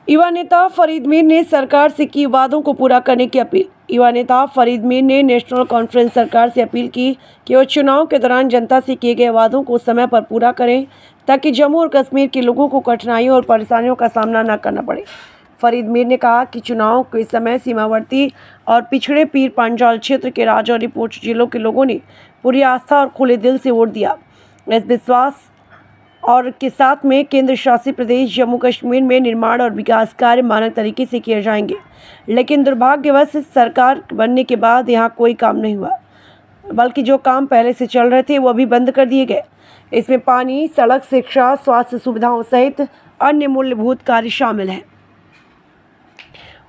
युवा नेता फरीद मीर ने सरकार से की वादों को पूरा करने की अपील। युवा नेता फरीद मीर ने नेशनल कॉन्फ्रेंस सरकार से अपील की कि वो चुनाव के दौरान जनता से किए गए वादों को समय पर पूरा करें ताकि जम्मू और कश्मीर के लोगों को कठिनाइयों और परेशानियों का सामना न करना पड़े। फरीद मीर ने कहा कि चुनाव के समय सीमावर्ती और पिछड़े पीर पांचाल क्षेत्र के राजौरी पूंछ जिलों के लोगों ने पूरी आस्था और खुले दिल से वोट दिया। इस विश्वास और के साथ में केंद्र शासित प्रदेश जम्मू कश्मीर में निर्माण और विकास कार्य मानक तरीके से किए जाएंगे, लेकिन दुर्भाग्यवश सरकार बनने के बाद यहाँ कोई काम नहीं हुआ, बल्कि जो काम पहले से चल रहे थे वो अभी बंद कर दिए गए। इसमें पानी, सड़क, शिक्षा, स्वास्थ्य सुविधाओं सहित अन्य मूलभूत कार्य शामिल हैं।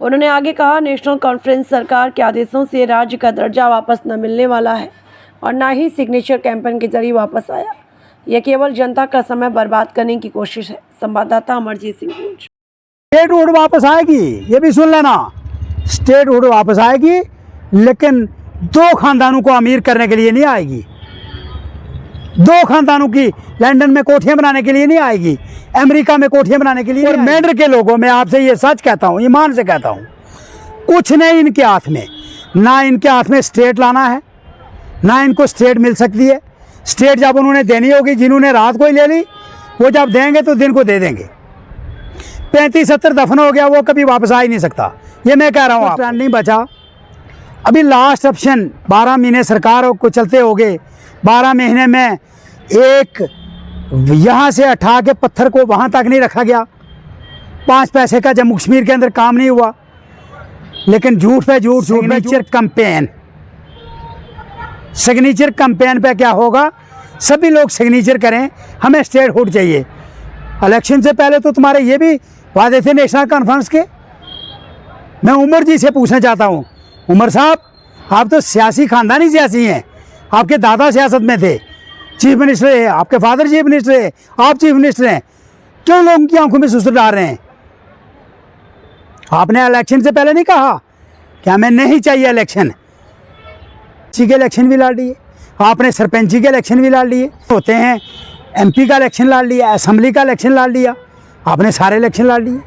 उन्होंने आगे कहा, नेशनल कॉन्फ्रेंस सरकार के आदेशों से राज्य का दर्जा वापस न मिलने वाला है और न ही सिग्नेचर कैंपेन के जरिए वापस आया। यह केवल जनता का समय बर्बाद करने की कोशिश है। संवाददाता अमरजीत सिंह। स्टेटहुड वापस आएगी, ये भी सुन लेना, स्टेटहुड वापस आएगी, लेकिन दो खानदानों को अमीर करने के लिए नहीं आएगी। दो खानदानों की लंदन में कोठियां बनाने के लिए नहीं आएगी, अमेरिका में कोठियां बनाने के लिए। और मेंढर के लोगों में आपसे ये सच कहता हूँ, ईमान से कहता हूँ, कुछ नहीं इनके हाथ में, ना इनके हाथ में स्टेट लाना है, ना इनको स्टेट मिल सकती है। स्टेट जब उन्होंने देनी होगी, जिन्होंने रात को ही ले ली, वो जब देंगे तो दिन को दे देंगे। 35-70 दफन हो गया, वो कभी वापस आ ही नहीं सकता, ये मैं कह रहा हूँ। आप नहीं बचा, अभी लास्ट ऑप्शन 12 महीने सरकार को चलते हो गए। 12 महीने में एक यहाँ से उठा के पत्थर को वहाँ तक नहीं रखा गया। 5 पैसे का जम्मू कश्मीर के अंदर काम नहीं हुआ, लेकिन झूठ पे झूठ। सिग्नेचर कैंपेन पे क्या होगा, सभी लोग सिग्नेचर करें, हमें स्टेटहुड चाहिए। इलेक्शन से पहले तो तुम्हारे ये भी वादे थे नेशनल कॉन्फ्रेंस के। मैं उमर जी से पूछना चाहता हूँ, उमर साहब, आप तो सियासी खानदानी सियासी हैं, आपके दादा सियासत में थे, चीफ मिनिस्टर है, आपके फादर चीफ मिनिस्टर है, आप चीफ मिनिस्टर हैं, क्यों लोगों की आंखों में सुसुर डाल रहे हैं? आपने इलेक्शन से पहले नहीं कहा कि हमें नहीं चाहिए इलेक्शन? के इलेक्शन भी लड़ लिए आपने, सरपंची के इलेक्शन भी लड़ लिए होते हैं, एमपी का इलेक्शन लड़ लिया, असेंबली का इलेक्शन लड़ लिया, आपने सारे इलेक्शन लड़ लिए।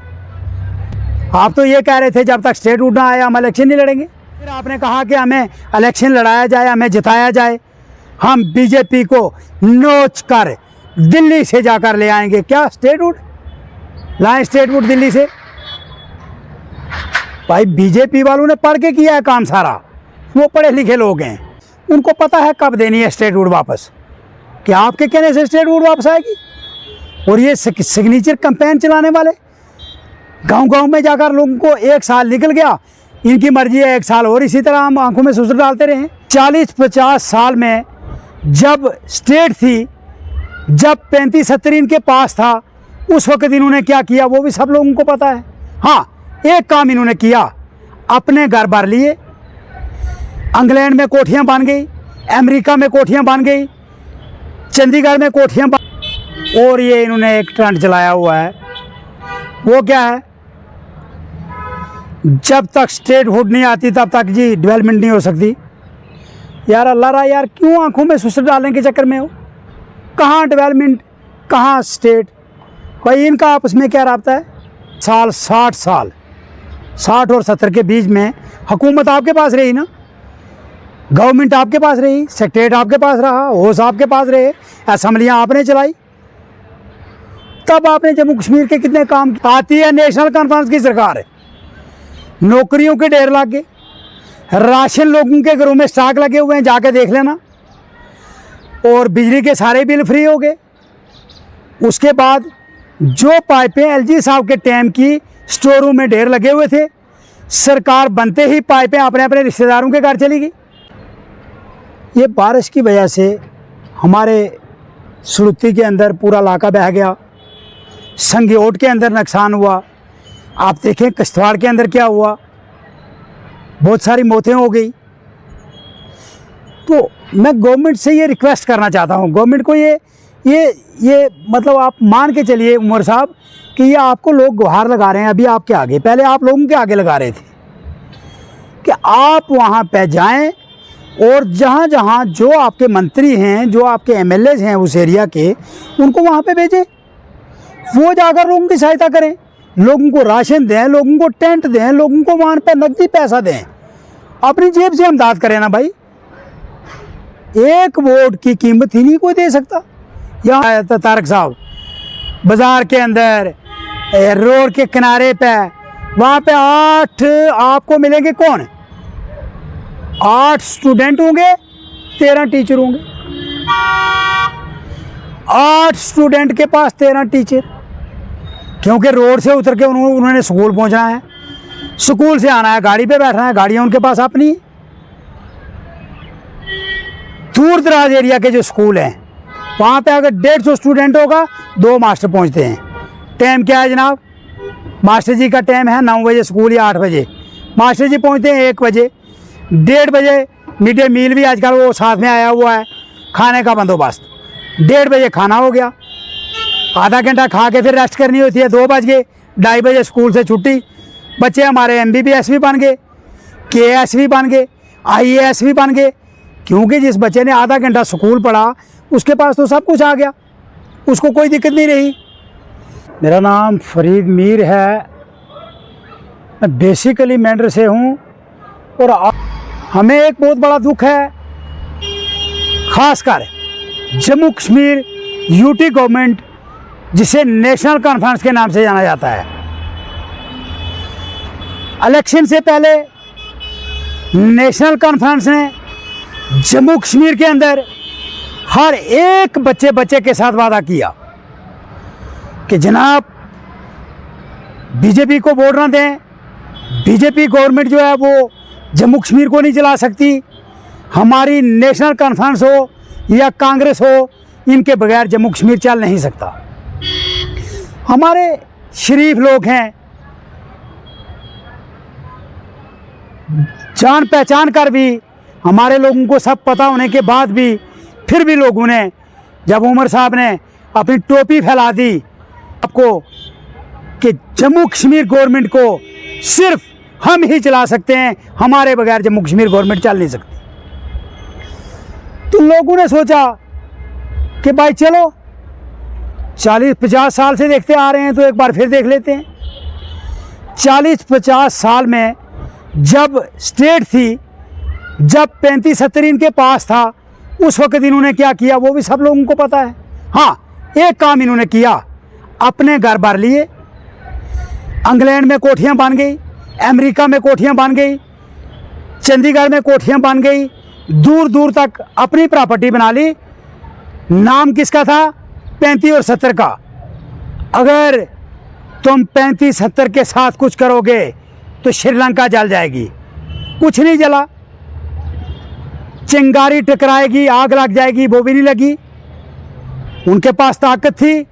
आप तो ये कह रहे थे जब तक स्टेटहुड ना आया हम इलेक्शन नहीं लड़ेंगे। फिर आपने कहा कि हमें इलेक्शन लड़ाया जाए, हमें जिताया जाए, हम बीजेपी को नोच कर दिल्ली से जाकर ले आएंगे। क्या स्टेटहुड लाएं? स्टेटहुड दिल्ली से? भाई बीजेपी वालों ने पढ़ के किया है काम सारा, वो पढ़े लिखे लोग हैं, उनको पता है कब देनी है स्टेटहुड वापस। क्या आपके कहने से स्टेटहुड वापस आएगी? और ये सिग्नेचर कैंपेन चलाने वाले गांव-गांव में जाकर लोगों को 1 साल निकल गया, इनकी मर्जी है 1 साल और इसी तरह हम आंखों में सुसुर डालते रहे। 40-50 साल में जब स्टेट थी, जब 35-70 इनके पास था, उस वक्त इन्होंने क्या किया वो भी सब लोगों को पता है। हाँ, एक काम इन्होंने किया, अपने घर भर लिए, इंग्लैंड में कोठियाँ बन गई, अमेरिका में कोठियाँ बन गई, चंडीगढ़ में कोठियाँ बन, और ये इन्होंने एक ट्रेंड चलाया हुआ है, वो क्या है, जब तक स्टेटहुड नहीं आती तब तक जी डेवलपमेंट नहीं हो सकती। यार अल्लाह रहा, यार क्यों आंखों में सुसुर डालने के चक्कर में हो? कहाँ डेवलपमेंट, कहाँ स्टेट? भाई इनका आपस में क्या राब्ता है? 60 और 70 के बीच में हुकूमत आपके पास रही ना, गवर्नमेंट आपके पास रही, सेक्रेटरीट आपके पास रहा, होश आपके पास रहे, असेंबलियाँ आपने चलाई, तब आपने जम्मू कश्मीर के कितने काम। आती है नेशनल कॉन्फ्रेंस की सरकार है, नौकरियों के ढेर लग गए, राशन लोगों के घरों में स्टॉक लगे हुए हैं, जाके देख लेना, और बिजली के सारे बिल फ्री हो गए। उसके बाद जो पाइपें एलजी साहब के टाइम की स्टोर रूम में ढेर लगे हुए थे, सरकार बनते ही पाइपें अपने अपने रिश्तेदारों के घर चली गई। ये बारिश की वजह से हमारे सुरुती के अंदर पूरा इलाका बह गया, संगयोट के अंदर नुकसान हुआ, आप देखें किश्तवाड़ के अंदर क्या हुआ, बहुत सारी मौतें हो गई। तो मैं गवर्नमेंट से ये रिक्वेस्ट करना चाहता हूँ, गवर्नमेंट को ये मतलब आप मान के चलिए उमर साहब कि ये आपको लोग गुहार लगा रहे हैं अभी आपके आगे, पहले आप लोगों के आगे लगा रहे थे कि आप वहाँ पे जाएं और जहाँ जहाँ जो आपके मंत्री हैं, जो आपके एमएलए हैं उस एरिया के, उनको वहाँ पे भेजें, वो जाकर लोगों की सहायता करें। लोगों को राशन दें, लोगों को टेंट दें, लोगों को वहाँ पे नकदी पैसा दें, अपनी जेब से इमदाद करें ना भाई। एक वोट की कीमत ही नहीं कोई दे सकता। यहाँ आया था तारक साहब, बाजार के अंदर रोड के किनारे पे, वहाँ पे 8 आपको मिलेंगे, कौन 8 स्टूडेंट होंगे, 13 टीचर होंगे। 8 स्टूडेंट के पास 13 टीचर, क्योंकि रोड से उतर के उन्होंने स्कूल पहुंचना है, स्कूल से आना है, गाड़ी पे बैठना है, गाड़ियां उनके पास अपनी। दूर दराज एरिया के जो स्कूल हैं वहाँ पे अगर 150 स्टूडेंट होगा, 2 मास्टर पहुंचते हैं। टाइम क्या है जनाब? मास्टर जी का टाइम है 9 बजे स्कूल या 8 बजे, मास्टर जी पहुंचते हैं 1 बजे। 1:30 बजे मिड डे मील भी आजकल वो साथ में आया हुआ है, खाने का बंदोबस्त। 1:30 बजे खाना हो गया, आधा घंटा खा के फिर रेस्ट करनी होती है। 2 बज गए, 2:30 बजे स्कूल से छुट्टी। बच्चे हमारे MBBS भी बन गए, KS भी बन गए, IAS भी बन गए, क्योंकि जिस बच्चे ने आधा घंटा स्कूल पढ़ा उसके पास तो सब कुछ आ गया, उसको कोई दिक्कत नहीं रही। मेरा नाम फरीद मीर है, मैं बेसिकली मेंढर से हूँ। और हमें एक बहुत बड़ा दुख है, खासकर जम्मू कश्मीर UT गवर्नमेंट, जिसे नेशनल कॉन्फ्रेंस के नाम से जाना जाता है। इलेक्शन से पहले नेशनल कॉन्फ्रेंस ने जम्मू कश्मीर के अंदर हर एक बच्चे के साथ वादा किया कि जनाब बीजेपी को वोट ना दें, बीजेपी गवर्नमेंट जो है वो जम्मू कश्मीर को नहीं चला सकती, हमारी नेशनल कॉन्फ्रेंस हो या कांग्रेस हो, इनके बगैर जम्मू कश्मीर चल नहीं सकता। हमारे शरीफ लोग हैं, जान पहचान कर भी, हमारे लोगों को सब पता होने के बाद भी, फिर भी लोगों ने, जब उमर साहब ने अपनी टोपी फैला दी आपको कि जम्मू कश्मीर गवर्नमेंट को सिर्फ हम ही चला सकते हैं, हमारे बगैर जम्मू कश्मीर गवर्नमेंट चल नहीं सकती, तो लोगों ने सोचा कि भाई चलो 40-50 साल से देखते आ रहे हैं तो एक बार फिर देख लेते हैं। 40-50 साल में जब स्टेट थी, जब 35-70 इनके पास था, उस वक्त इन्होंने क्या किया वो भी सब लोगों को पता है। हाँ, एक काम इन्होंने किया, अपने घर भर लिए, इंग्लैंड में कोठियाँ बन गई, अमेरिका में कोठियाँ बन गई, चंडीगढ़ में कोठियाँ बन गई, दूर दूर तक अपनी प्रॉपर्टी बना ली। नाम किसका था? 35 और 70 का। अगर तुम 35-70 के साथ कुछ करोगे तो श्रीलंका जल जाएगी। कुछ नहीं जला, चिंगारी टकराएगी, आग लग जाएगी, वो भी नहीं लगी। उनके पास ताकत थी,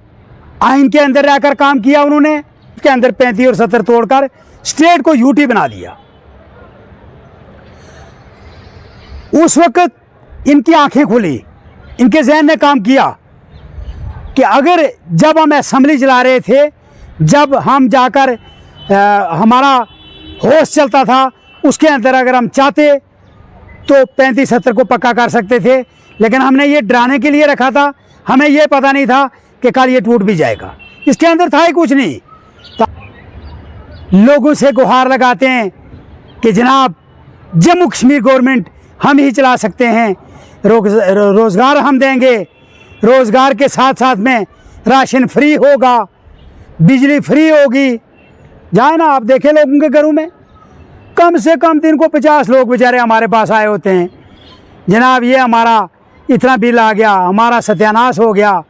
आइन के अंदर रहकर काम किया उन्होंने, के अंदर 35 और 70 तोड़कर स्टेट को UT बना दिया। उस वक्त इनकी आंखें खुली, इनके जहन ने काम किया कि अगर जब हम असेंबली चला रहे थे, जब हम जाकर हमारा होश चलता था, उसके अंदर अगर हम चाहते तो 35-70 को पक्का कर सकते थे, लेकिन हमने ये डराने के लिए रखा था, हमें ये पता नहीं था कि कल ये टूट भी जाएगा। इसके अंदर था ही कुछ नहीं। लोगों से गुहार लगाते हैं कि जनाब जम्मू कश्मीर गवर्नमेंट हम ही चला सकते हैं, रोज़गार हम देंगे, रोज़गार के साथ साथ में राशन फ्री होगा, बिजली फ्री होगी। जाए ना आप देखें लोगों के घरों में कम से कम दिन को 50 लोग बेचारे हमारे पास आए होते हैं, जनाब ये हमारा इतना बिल आ गया, हमारा सत्यानाश हो गया।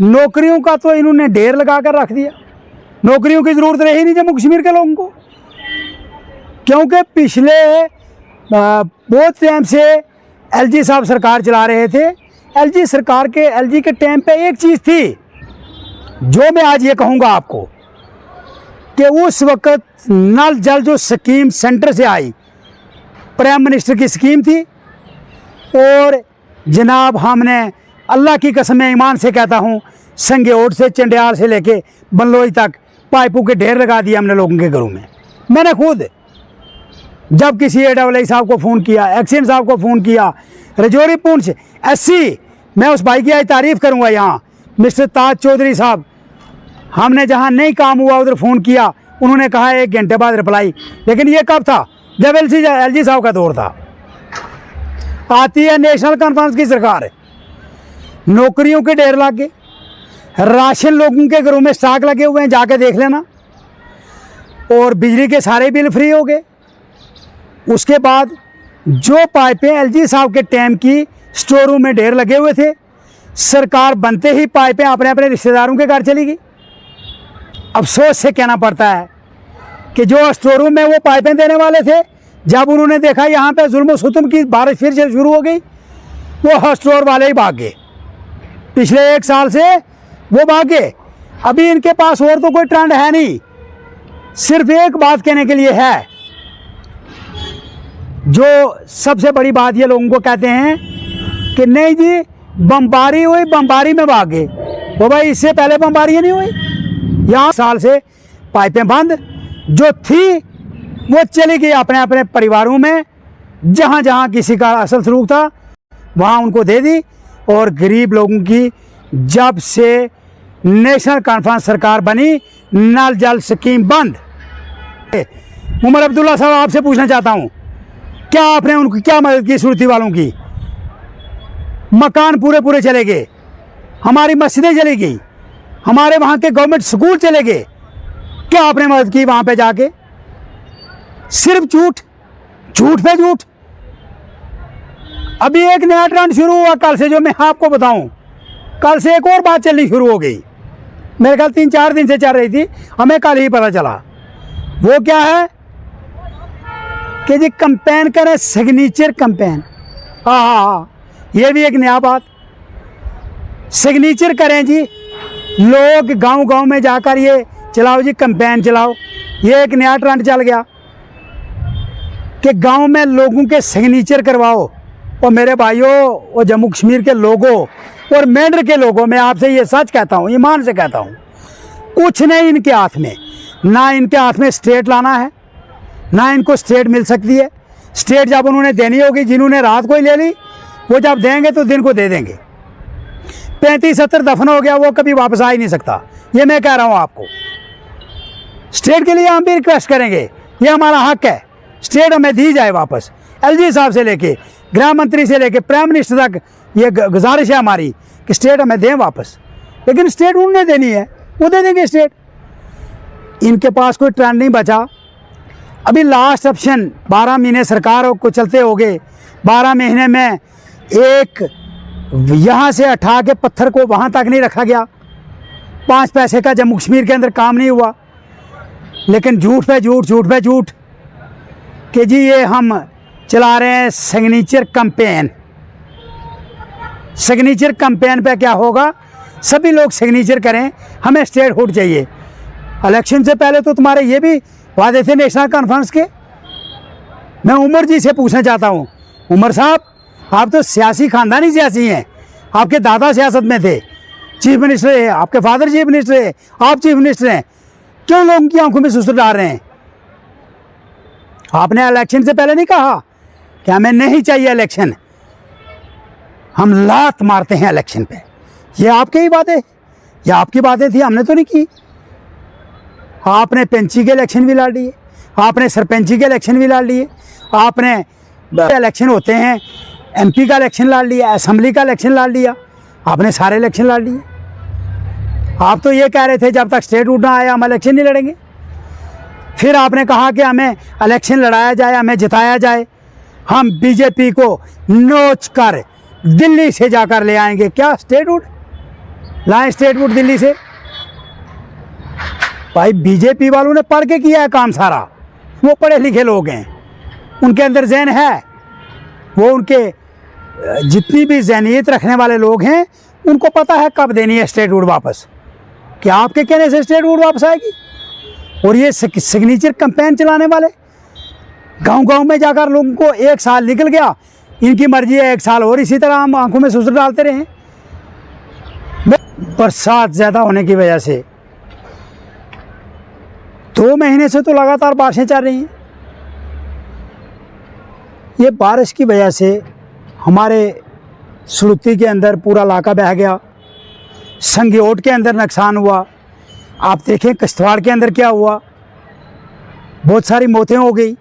नौकरियों का तो इन्होंने ढेर लगा कर रख दिया, नौकरियों की ज़रूरत रही नहीं जम्मू कश्मीर के लोगों को, क्योंकि पिछले बहुत टाइम से LG साहब सरकार चला रहे थे। LG सरकार के LG के टाइम पे एक चीज़ थी जो मैं आज ये कहूँगा आपको कि उस वक्त नल जल जो स्कीम सेंटर से आई, प्राइम मिनिस्टर की स्कीम थी, और जनाब हमने अल्लाह की कसम मैं ईमान से कहता हूँ, संगेओट से चंडियाल से लेके बंगलोई तक पाइपों के ढेर लगा दिए हमने लोगों के घरों में। मैंने खुद जब किसी AAA साहब को फ़ोन किया, एक्सीडेंट साहब को फ़ोन किया, रजौरी पुंछ SC, मैं उस भाई की आज तारीफ़ करूँगा यहाँ, मिस्टर ताज चौधरी साहब, हमने जहाँ नहीं काम हुआ उधर फ़ोन किया, उन्होंने कहा 1 घंटे बाद रिप्लाई। लेकिन ये कब था? जब एलजी साहब का दौर था। आती है नेशनल कॉन्फ्रेंस की सरकार, नौकरियों के ढेर लग गए, राशन लोगों के घरों में स्टॉक लगे हुए हैं, जाके देख लेना, और बिजली के सारे बिल फ्री हो गए। उसके बाद जो पाइपें एलजी साहब के टाइम की स्टोर रूम में ढेर लगे हुए थे, सरकार बनते ही पाइपें अपने अपने रिश्तेदारों के घर चली गई। अफसोस से कहना पड़ता है कि जो स्टोर रूम में वो पाइपें देने वाले थे, जब उन्होंने देखा यहाँ पे जुल्म सुतम की बारिश फिर से शुरू हो गई, वो स्टोर वाले ही भाग गए। पिछले 1 साल से वो भाग गए। अभी इनके पास और तो कोई ट्रेंड है नहीं, सिर्फ एक बात कहने के लिए है। जो सबसे बड़ी बात ये लोगों को कहते हैं कि नहीं जी बमबारी हुई, बमबारी में भाग गए। वो भाई इससे पहले बमबारी नहीं हुई। यहाँ साल से पाइपें बंद जो थी वो चली गई अपने अपने परिवारों में। जहाँ जहाँ किसी का असल सलूक था वहाँ उनको दे दी। और गरीब लोगों की जब से नेशनल कॉन्फ्रेंस सरकार बनी, नल जल स्कीम बंद। उमर अब्दुल्ला साहब, आपसे पूछना चाहता हूँ, क्या आपने उनकी क्या मदद की? सूरती वालों की मकान पूरे पूरे चले गए, हमारी मस्जिदें चली गई, हमारे वहाँ के गवर्नमेंट स्कूल चले गए। क्या आपने मदद की वहाँ पे जाके? सिर्फ झूठ, झूठ पे झूठ। अभी एक नया ट्रेंड शुरू हुआ कल से, जो मैं आपको बताऊं। कल से एक और बात चलनी शुरू हो गई, मेरे ख्याल 3-4 दिन से चल रही थी, हमें कल ही पता चला। वो क्या है कि जी कैंपेन करें, सिग्नेचर कैंपेन। हाँ, ये भी एक नया बात। सिग्नेचर करें जी, लोग गांव गांव में जाकर ये चलाओ जी, कैंपेन चलाओ। ये एक नया ट्रेंड चल गया कि गांव में लोगों के सिग्नेचर करवाओ। और मेरे भाइयों, और जम्मू कश्मीर के लोगों और मेंढर के लोगों, मैं आपसे ये सच कहता हूँ, ईमान से कहता हूँ, कुछ नहीं इनके हाथ में। ना इनके हाथ में स्टेट लाना है, ना इनको स्टेट मिल सकती है। स्टेट जब उन्होंने देनी होगी, जिन्होंने रात को ही ले ली, वो जब देंगे तो दिन को दे देंगे। 35-70 दफन हो गया, वो कभी वापस आ ही नहीं सकता। ये मैं कह रहा हूँ आपको। स्टेट के लिए हम भी रिक्वेस्ट करेंगे, ये हमारा हक है, स्टेट हमें दी जाए वापस। एलजी साहब से लेके गृह मंत्री से लेके प्राइम मिनिस्टर तक ये गुजारिश है हमारी कि स्टेट हमें दें वापस। लेकिन स्टेट उन्होंने देनी है, वो दे देंगे स्टेट। इनके पास कोई ट्रेंड नहीं बचा। अभी लास्ट ऑप्शन 12 महीने सरकार को चलते हो गए। 12 महीने में एक यहाँ से उठा के पत्थर को वहाँ तक नहीं रखा गया। 5 पैसे का जम्मू कश्मीर के अंदर काम नहीं हुआ। लेकिन झूठ पे झूठ, झूठ पे झूठ कि जी ये हम चला रहे हैं सिग्नेचर कैंपेन। सिग्नेचर कैंपेन पे क्या होगा? सभी लोग सिग्नेचर करें, हमें स्टेट हुड चाहिए। इलेक्शन से पहले तो तुम्हारे ये भी वादे थे नेशनल कॉन्फ्रेंस के। मैं उमर जी से पूछना चाहता हूँ, उमर साहब, आप तो सियासी खानदानी सियासी हैं, आपके दादा सियासत में थे, चीफ मिनिस्टर है, आपके फादर चीफ मिनिस्टर है, आप चीफ मिनिस्टर हैं, क्यों लोगों की आंखों में सुसुर डाल रहे हैं? आपने इलेक्शन से पहले नहीं कहा कि हमें नहीं चाहिए इलेक्शन, हम लात मारते हैं इलेक्शन पे। ये आपकी ही बातें, ये आपकी बातें थी, हमने तो नहीं की। आपने पंची के इलेक्शन भी लड़ लिए, आपने सरपंची के इलेक्शन भी लड़ लिए, आपने इलेक्शन होते हैं एमपी का इलेक्शन लड़ लिया, असेंबली का इलेक्शन लड़ लिया, आपने सारे इलेक्शन लड़ लिए। आप तो ये कह रहे थे जब तक स्टेट हुड ना आया हम इलेक्शन नहीं लड़ेंगे। फिर आपने कहा कि हमें इलेक्शन लड़ाया जाए, हमें जिताया जाए, हम बीजेपी को नोच कर दिल्ली से जाकर ले आएंगे। क्या स्टेट हुड लाएं? स्टेट हुड दिल्ली से? भाई बीजेपी वालों ने पढ़ के किया है काम सारा, वो पढ़े लिखे लोग हैं, उनके अंदर जहन है, वो उनके जितनी भी जहनीत रखने वाले लोग हैं उनको पता है कब देनी है स्टेट हुड वापस। क्या आपके कहने से स्टेट हुड वापस आएगी? और ये सिग्नेचर कैंपेन चलाने वाले गांव गांव में जाकर लोगों को 1 साल निकल गया, इनकी मर्जी है 1 साल और इसी तरह हम आंखों में सुसुर डालते रहे। बरसात ज़्यादा होने की वजह से 2 महीने से तो लगातार बारिशें चल रही हैं। ये बारिश की वजह से हमारे सुलुत्ती के अंदर पूरा इलाका बह गया, संगयोट के अंदर नुकसान हुआ, आप देखें किश्तवाड़ के अंदर क्या हुआ, बहुत सारी मौतें हो गई।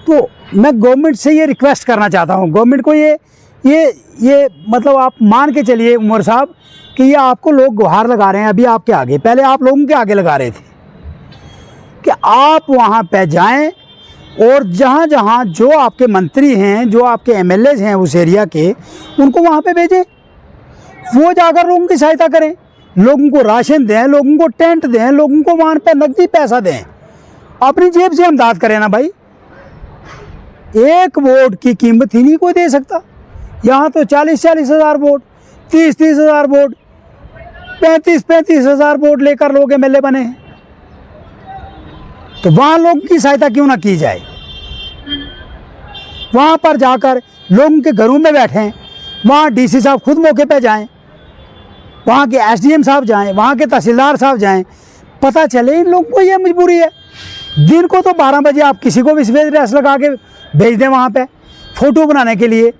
तो मैं गवर्नमेंट से ये रिक्वेस्ट करना चाहता हूँ, गवर्नमेंट को ये मतलब आप मान के चलिए उमर साहब कि ये आपको लोग गुहार लगा रहे हैं अभी आपके आगे, पहले आप लोगों के आगे लगा रहे थे कि आप वहाँ पे जाएं और जहाँ जहाँ जो आपके मंत्री हैं, जो आपके एमएलएज हैं उस एरिया के, उनको वहाँ पे भेजें, वो जाकर लोगों की सहायता करें, लोगों को राशन दें, लोगों को टेंट दें, लोगों को वहाँ पे नकदी पैसा दें, अपनी जेब से इमदाद करें ना भाई। एक वोट की कीमत ही नहीं कोई दे सकता। यहाँ तो 40-40 हज़ार वोट, 30-30 हज़ार वोट, 35-35 हज़ार वोट लेकर लोग एमएलए बने हैं। तो वहाँ लोगों की सहायता क्यों ना की जाए, वहाँ पर जाकर लोगों के घरों में बैठें, वहाँ डीसी साहब खुद मौके पे जाएं, वहाँ के एसडीएम साहब जाएं, वहाँ के तहसीलदार साहब जाएं, पता चले इन लोगों को ये मजबूरी है। दिन को तो 12 बजे आप किसी को भी सफेद ड्रेस लगा के भेज दें वहाँ पे फ़ोटो बनाने के लिए,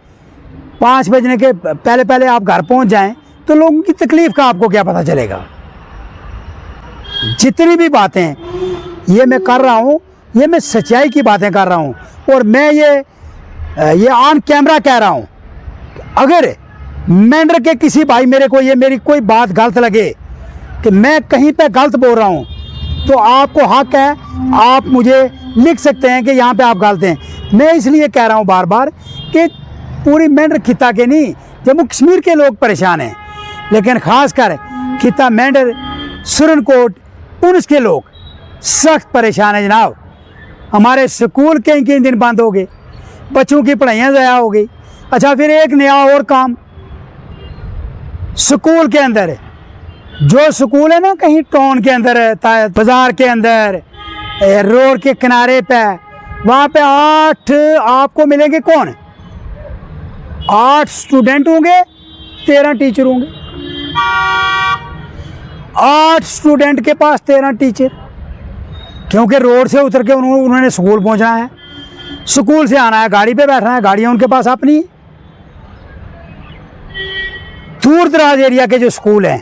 5 बजने के पहले पहले आप घर पहुँच जाएं, तो लोगों की तकलीफ़ का आपको क्या पता चलेगा। जितनी भी बातें ये मैं कर रहा हूँ, ये मैं सच्चाई की बातें कर रहा हूँ, और मैं ये ऑन कैमरा कह रहा हूँ। अगर मेंढर के किसी भाई मेरी कोई बात गलत लगे कि मैं कहीं पे गलत बोल रहा हूँ, तो आपको हक है, आप मुझे लिख सकते हैं कि यहाँ पे आप गलत हैं। मैं इसलिए कह रहा हूँ बार बार कि पूरी मेंढर खिता के नहीं, जम्मू कश्मीर के लोग परेशान हैं, लेकिन ख़ासकर खिता मेंढर, सुरनकोट, पुंछ के लोग सख्त परेशान है जनाब। हमारे स्कूल कई दिन बंद हो गए, बच्चों की पढ़ाइयाँ ज़ाया हो गई। अच्छा, फिर एक नया और काम, स्कूल के अंदर, जो स्कूल है ना कहीं टाउन के अंदर, बाज़ार के अंदर, रोड के किनारे पे, वहाँ पे 8 आपको मिलेंगे। कौन? 8 स्टूडेंट होंगे, 13 टीचर होंगे। 8 स्टूडेंट के पास 13 टीचर, क्योंकि रोड से उतर के उन्होंने स्कूल पहुंचना है, स्कूल से आना है, गाड़ी पे बैठना है, गाड़ियाँ उनके पास अपनी। दूर दराज एरिया के जो स्कूल हैं,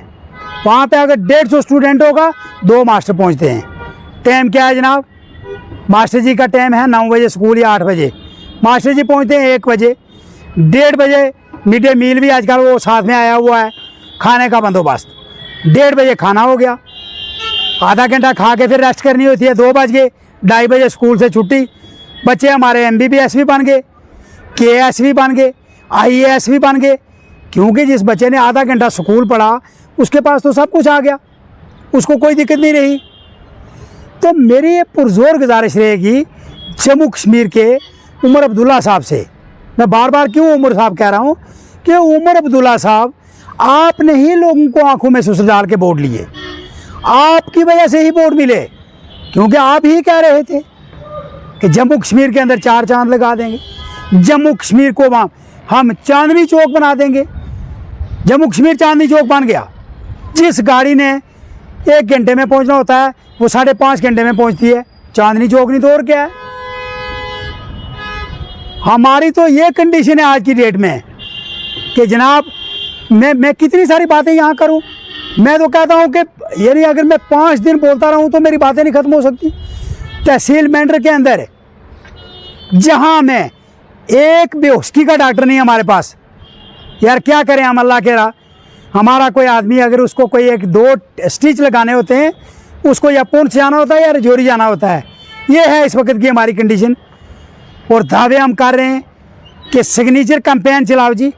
वहाँ पे अगर 150 स्टूडेंट होगा, 2 मास्टर पहुँचते हैं। टाइम क्या है जनाब? मास्टर जी का टाइम है 9 बजे स्कूल या 8 बजे, मास्टर जी पहुँचते हैं 1 बजे। 1:30 बजे मिड डे मील भी आजकल वो साथ में आया हुआ है, खाने का बंदोबस्त। 1:30 बजे खाना हो गया, आधा घंटा खा के फिर रेस्ट करनी होती है। 2 बज गए, 2:30 बजे स्कूल से छुट्टी। बच्चे हमारे MBBS भी बन गए, KS भी बन गए, IAS भी बन गए, क्योंकि जिस बच्चे ने आधा घंटा स्कूल पढ़ा उसके पास तो सब कुछ आ गया, उसको कोई दिक्कत नहीं रही। तो मेरी ये पुरजोर गुजारिश रहेगी जम्मू कश्मीर के उमर अब्दुल्ला साहब से। मैं बार बार क्यों उमर साहब कह रहा हूँ कि उमर अब्दुल्ला साहब, आपने ही लोगों को आंखों में सुसर डाल के वोट लिए, आपकी वजह से ही वोट मिले, क्योंकि आप ही कह रहे थे कि जम्मू कश्मीर के अंदर 4 चांद लगा देंगे, जम्मू कश्मीर को वहाँ हम चांदनी चौक बना देंगे। जम्मू कश्मीर चांदनी चौक बन गया। जिस गाड़ी ने 1 घंटे में पहुंचना होता है वो 5.5 घंटे में पहुंचती है। चांदनी चौक नहीं तो और क्या है। हमारी तो ये कंडीशन है आज की डेट में कि जनाब मैं कितनी सारी बातें यहाँ करूँ। मैं तो कहता हूँ कि यानी अगर मैं 5 दिन बोलता रहूँ तो मेरी बातें नहीं ख़त्म हो सकती। तहसील मेंढर के अंदर जहाँ में एक बेहोशी का डॉक्टर नहीं हमारे पास, यार क्या करें हम, अल्लाह के राह। हमारा कोई आदमी अगर उसको कोई 1-2 स्टिच लगाने होते हैं, उसको या पुंछ जाना होता है या रजौरी जाना होता है। ये है इस वक्त की हमारी कंडीशन। और दावे हम कर रहे हैं कि सिग्नेचर कैंपेन चलाओ जी,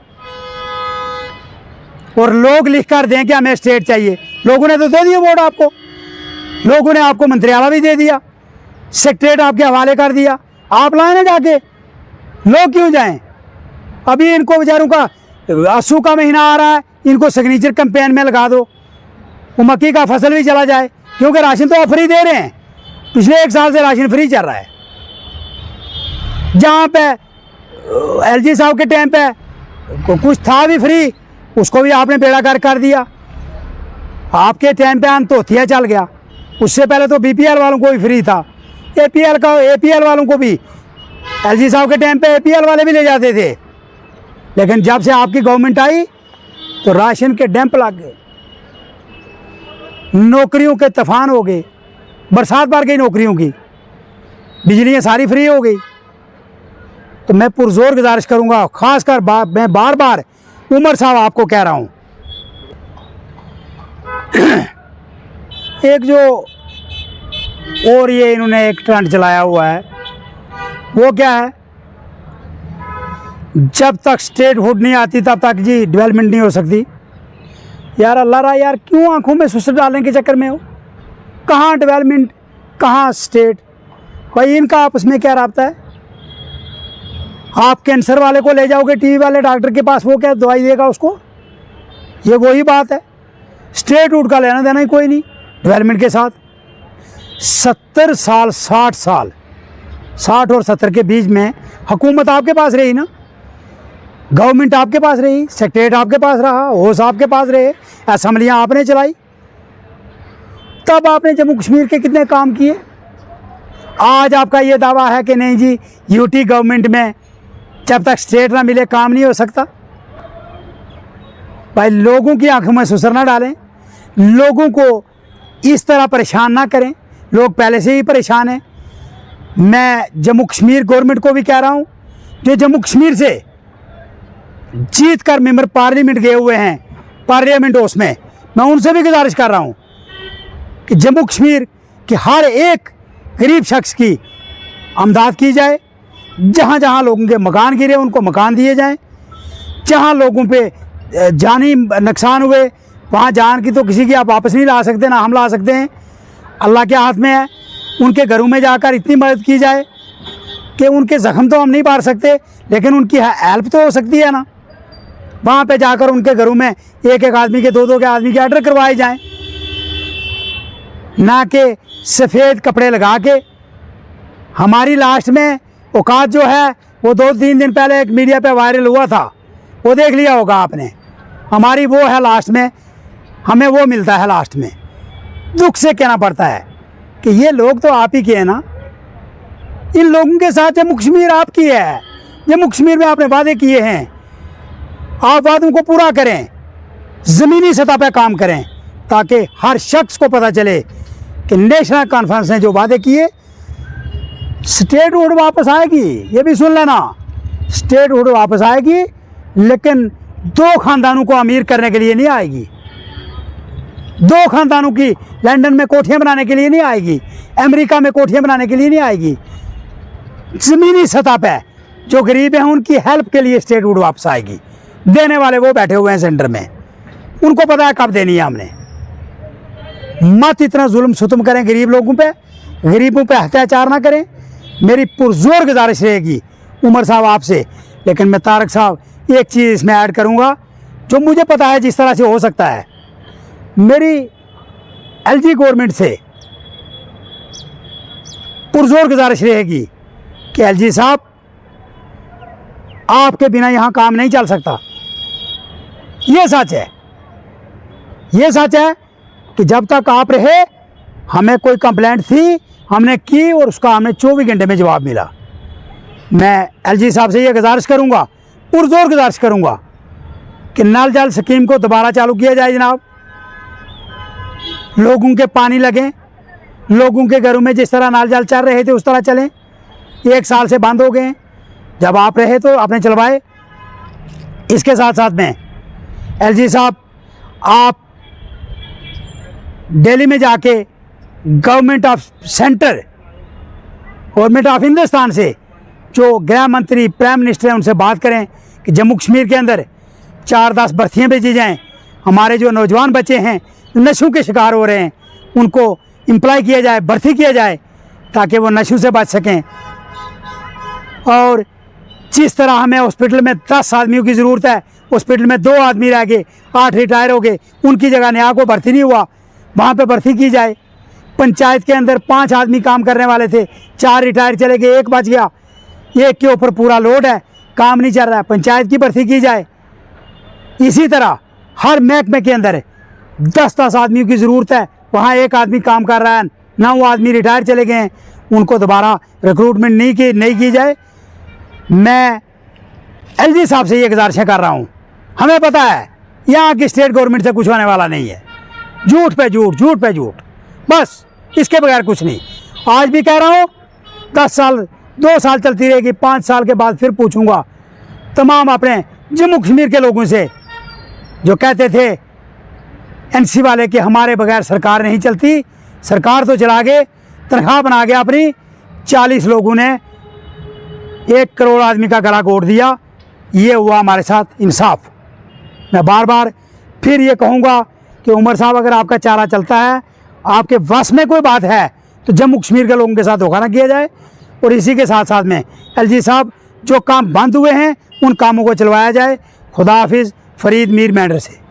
और लोग लिख कर दें कि हमें स्टेट चाहिए। लोगों ने तो दे दिया वोट आपको, लोगों ने आपको मंत्रियालय भी दे दिया, सेक्रेटरीट आपके हवाले कर दिया, आप लाए ना जाके। लोग क्यों जाएं? अभी इनको बेचारों का आंसू का महीना आ रहा है, इनको सिग्नेचर कैंपेन में लगा दो, वो मक्की का फसल भी चला जाए, क्योंकि राशन तो आप फ्री दे रहे हैं। पिछले 1 साल से राशन फ्री चल रहा है। जहाँ पे LG साहब के टाइम पे कुछ था भी फ्री, उसको भी आपने बेड़ा गर्क कर दिया। आपके टाइम पे अंतोथिया चल गया, उससे पहले तो BPL वालों को भी फ्री था, APL वालों को भी। LG साहब के टाइम पे APL वाले भी ले जाते थे, लेकिन जब से आपकी गवर्नमेंट आई तो राशन के डैम्प लग गए। नौकरियों के तूफान हो गए, बरसात भर गई नौकरियों की, बिजलियाँ सारी फ्री हो गई। तो मैं पुरजोर गुजारिश करूँगा, ख़ासकर मैं बार बार उमर साहब आपको कह रहा हूँ, एक जो और ये इन्होंने एक ट्रेंड चलाया हुआ है, वो क्या है, जब तक स्टेट हुड नहीं आती तब तक जी डेवलपमेंट नहीं हो सकती। यार अल्लाह रहा यार, क्यों आंखों में सुसर डालने के चक्कर में हो? कहाँ डेवलपमेंट, कहाँ स्टेट? भाई इनका आपस में क्या राब्ता है? आप कैंसर वाले को ले जाओगे टीबी वाले डॉक्टर के पास, वो क्या दवाई देगा उसको? ये वही बात है, स्टेट हुड का लेना देना ही कोई नहीं डेवलपमेंट के साथ। 70 साल 60 साल 60 और 70 के बीच में हुकूमत आपके पास रही ना, गवर्नमेंट आपके पास रही, सेक्रेटरीट आपके पास रहा, होश आपके पास रहे, असम्बलियाँ आपने चलाई, तब आपने जम्मू कश्मीर के कितने काम किए। आज आपका ये दावा है कि नहीं जी यूटी गवर्नमेंट में जब तक स्टेट ना मिले काम नहीं हो सकता। भाई लोगों की आंखों में सुसर ना डालें, लोगों को इस तरह परेशान ना करें, लोग पहले से ही परेशान हैं। मैं जम्मू कश्मीर गवर्नमेंट को भी कह रहा हूँ, जो जम्मू कश्मीर से जीत कर मेंबर पार्लियामेंट गए हुए हैं पार्लियामेंट हाउस में, मैं उनसे भी गुजारिश कर रहा हूँ कि जम्मू कश्मीर के हर एक गरीब शख्स की अमदाद की जाए। जहाँ जहाँ लोगों के मकान गिरे उनको मकान दिए जाएं, जहाँ लोगों पे जानी नुकसान हुए वहाँ जान की तो किसी की आप वापस नहीं ला सकते, ना हम ला सकते हैं, अल्लाह के हाथ में है। उनके घरों में जाकर इतनी मदद की जाए कि उनके ज़ख्म तो हम नहीं मार सकते, लेकिन उनकी हेल्प तो हो सकती है ना। वहाँ पे जाकर उनके घरों में एक एक आदमी के दो के आदमी के ऑर्डर करवाए जाएं, ना कि सफ़ेद कपड़े लगा के। हमारी लास्ट में औकात जो है वो 2-3 दिन पहले एक मीडिया पे वायरल हुआ था, वो देख लिया होगा आपने। हमारी वो है लास्ट में, हमें वो मिलता है लास्ट में। दुख से कहना पड़ता है कि ये लोग तो आप ही के हैं ना, इन लोगों के साथ जम्मू कश्मीर आपकी है। जम्मू कश्मीर में आपने वादे किए हैं, आप वादों को पूरा करें, ज़मीनी सतह पर काम करें, ताकि हर शख्स को पता चले कि नेशनल कॉन्फ्रेंस ने जो वादे किए, स्टेट हुड वापस आएगी। ये भी सुन लेना, स्टेट हुड वापस आएगी, लेकिन 2 ख़ानदानों को अमीर करने के लिए नहीं आएगी। 2 ख़ानदानों की लंदन में कोठियाँ बनाने के लिए नहीं आएगी, अमेरिका में कोठियाँ बनाने के लिए नहीं आएगी। ज़मीनी सतह पे जो गरीब हैं उनकी हेल्प के लिए स्टेट हुड वापस आएगी। देने वाले वो बैठे हुए हैं सेंटर में, उनको पता है कब देनी है हमने। मत इतना जुल्म सुतम करें गरीब लोगों पे, गरीबों पे अत्याचार ना करें। मेरी पुरजोर गुजारिश रहेगी उमर साहब आपसे। लेकिन मैं तारक साहब एक चीज़ इसमें ऐड करूँगा, जो मुझे पता है जिस तरह से हो सकता है। मेरी एलजी गवर्नमेंट से पुरजोर गुजारिश रहेगी कि एलजी साहब आपके बिना यहाँ काम नहीं चल सकता। ये सच है, ये सच है कि जब तक आप रहे हमें कोई कंप्लेंट थी, हमने की और उसका हमें 24 घंटे में जवाब मिला। मैं एलजी साहब से ये गुजारिश करूँगा, पुरजोर गुजारिश करूँगा कि नल जल स्कीम को दोबारा चालू किया जाए जनाब। लोगों के पानी लगे, लोगों के घरों में जिस तरह नल जल चल रहे थे उस तरह चलें। 1 साल से बंद हो गए, जब आप रहे तो आपने चलवाए। इसके साथ साथ में एलजी साहब आप दिल्ली में जाके government of centre, government of Hindustan से जो गृह मंत्री प्राइम मिनिस्टर हैं उनसे बात करें कि जम्मू कश्मीर के अंदर 4-10 भर्तियाँ भेजी जाएं। हमारे जो नौजवान बच्चे हैं नशों के शिकार हो रहे हैं उनको एम्प्लॉय किया जाए, भर्ती किया जाए, ताकि वो नशों से बच सकें। और जिस तरह हमें हॉस्पिटल में 10 आदमियों की ज़रूरत है, हॉस्पिटल में 2 आदमी रह गए, 8 रिटायर हो गए, उनकी जगह नया को भर्ती नहीं हुआ, वहाँ पे भर्ती की जाए। पंचायत के अंदर 5 आदमी काम करने वाले थे, 4 रिटायर चले गए, 1 बच गया। एक के ऊपर पूरा लोड है, काम नहीं चल रहा है, पंचायत की भर्ती की जाए। इसी तरह हर महकमे के अंदर 10-10 आदमियों की ज़रूरत है, वहाँ 1 आदमी काम कर रहा है, 9 आदमी रिटायर चले गए हैं, उनको दोबारा रिक्रूटमेंट नहीं की जाए। मैं एलजी साहब से ये गुजारिशें कर रहा हूँ। हमें पता है यहाँ की स्टेट गवर्नमेंट से कुछ होने वाला नहीं है, झूठ पे झूठ, झूठ पे झूठ, बस इसके बगैर कुछ नहीं। आज भी कह रहा हूँ 10 साल 2 साल चलती रहेगी, 5 साल के बाद फिर पूछूंगा तमाम अपने जम्मू कश्मीर के लोगों से जो कहते थे एनसी वाले कि हमारे बगैर सरकार नहीं चलती। सरकार तो चला गए, तनख्वाह बना गया अपनी, 40 लोगों ने 1 करोड़ आदमी का गला घोट दिया। ये हुआ हमारे साथ इंसाफ। मैं बार बार फिर ये कहूँगा कि उमर साहब, अगर आपका चारा चलता है, आपके वश में कोई बात है, तो जम्मू कश्मीर के लोगों के साथ धोखा ना किया जाए। और इसी के साथ साथ में एलजी साहब, जो काम बंद हुए हैं उन कामों को चलवाया जाए। खुदा हाफिज़। फरीद मीर मेंढर से।